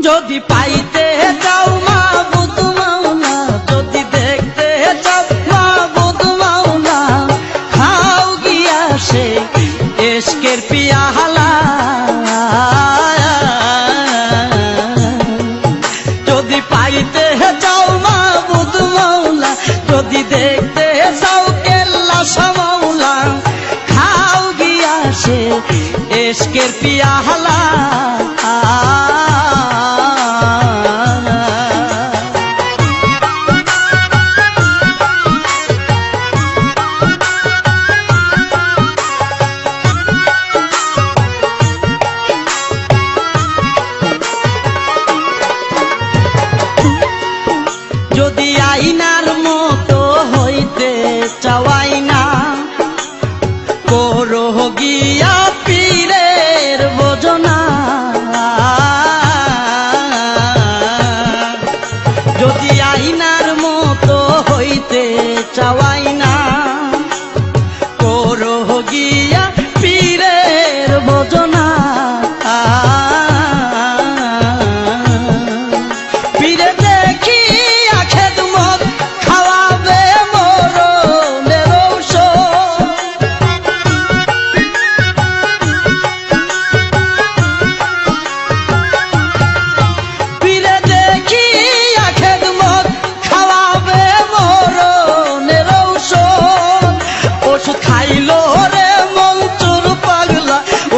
যদি পাইতে চাও মাবুদ মাওলা, যদি দেখতে চাও মাবুদ মাওলা, খাও গিয়া সে ইশকের পিয়ালা। যদি পাইতে চাও মাবুদ মাওলা, যদি দেখতে চাও কেল্লা মাওলা, খাও গিয়া সে ইশকের পিয়ালা। যদি আইনার মতো হইতে চাও আইনা, করো গিয়া পীরের ভজনা। যদি আইনার মতো হইতে চাও আইনা, করো গিয়া পীরের ভজনা। পীরে দেখি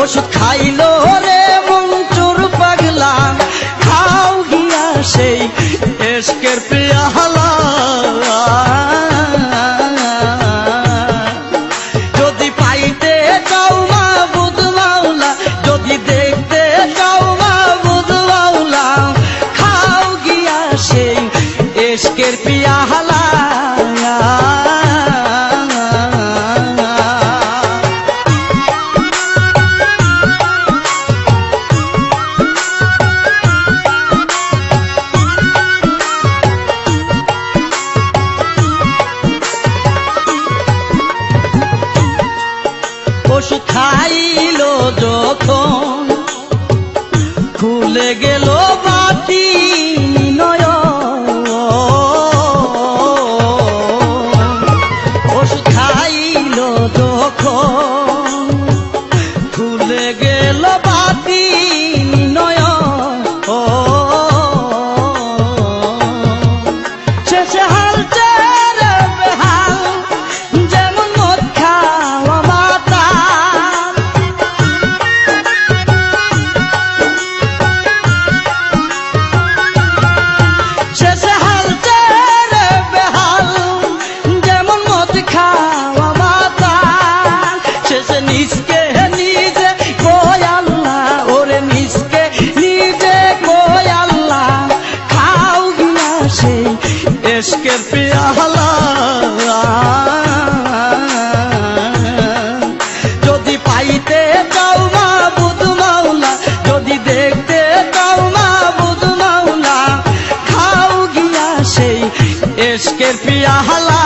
ওষুধ খাইলো রে মঞ্চুর পাগলা, খাও গিয়া সেই ইশকের পিয়ালা। যদি পাইতে চাও মাবুদ মাওলা, যদি দেখতে চাও মাবুদ মাওলা, খাও গিয়া সেই ইশকের পিয়ালা। ওষুধ খাইলো যখন খুলে গেল বাতি নয়ন, ওষুধ খাইলো যখন খুলে গেল বাতি নয়ন, শেষে হাল ছেড়ে বেহাল যেমন মদ খাওয়া মাতা। শেষে হাল ছেড়ে বেহাল যেমন মদ খাওয়া মাতা। শেষে নিজকে নিজে কয় আল্লাহ, ওরে নিজকে নিজে কয় আল্লাহ, খাও গিয়া সেই ইশকের পিয়ালা। যদি পাইতে চাও মাবুদ মাওলা, যদি দেখতে চাও মাবুদ মাওলা, খাও গিয়া সেই ইশকের পিয়ালা।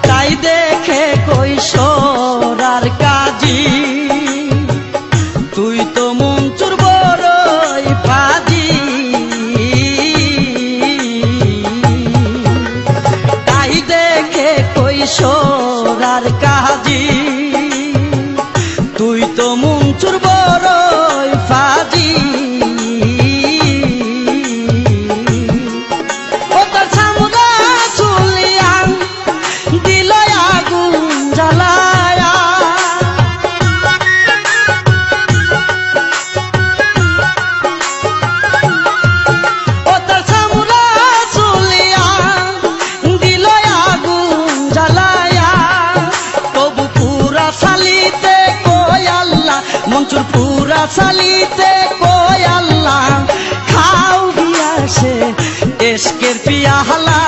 তাই দেখে কৈশোর আর কাজী, তুই তো মঞ্চুর বড়ই ফাজি। তাই দেখে কৈশোর আর কাজী, তুই তো মঞ্চুর বড়ই ফাজি। ও তার সামুদা চুলিয়া দিল আগুন জ্বালায়া, ও তার সামুদা চুলিয়া দিল আগুন জ্বালায়া। তবু পুরা সালিতে কয় আল্লাহ, মঞ্চুর পুরা তোমরা চালিতে কই আল্লাহ খাও গিয়া সে এশকের পিয়ালা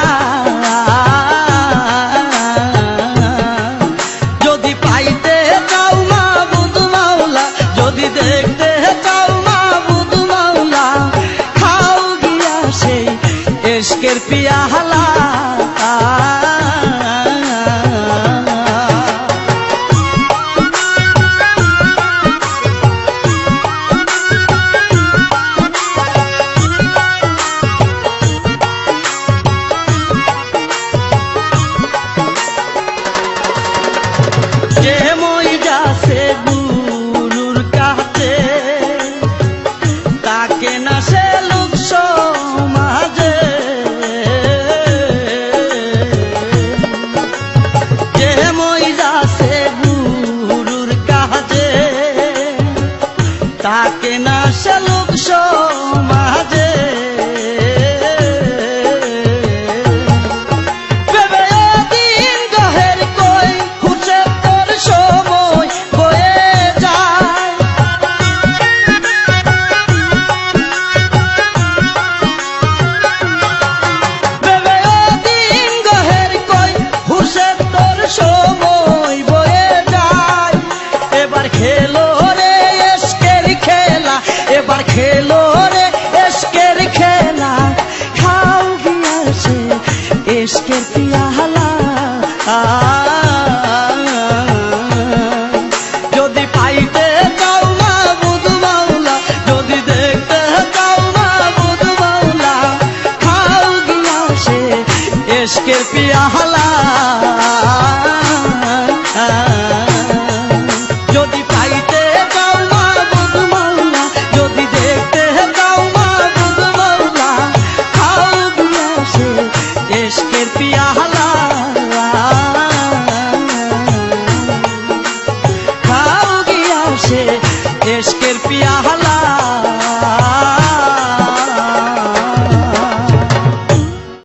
যদি পাইতে চাও মাবুদ মাওলা যদি দেখতে চাও মাবুদ মাওলা খাও গিয়া সেই এশকের পিয়ালা যে মই যাচ্ছে গুরুর কাছে তাকে না সে লোক সমাজে যে মই যাচ্ছে গুরুর কাছে তাকে না সে লোক সমাজে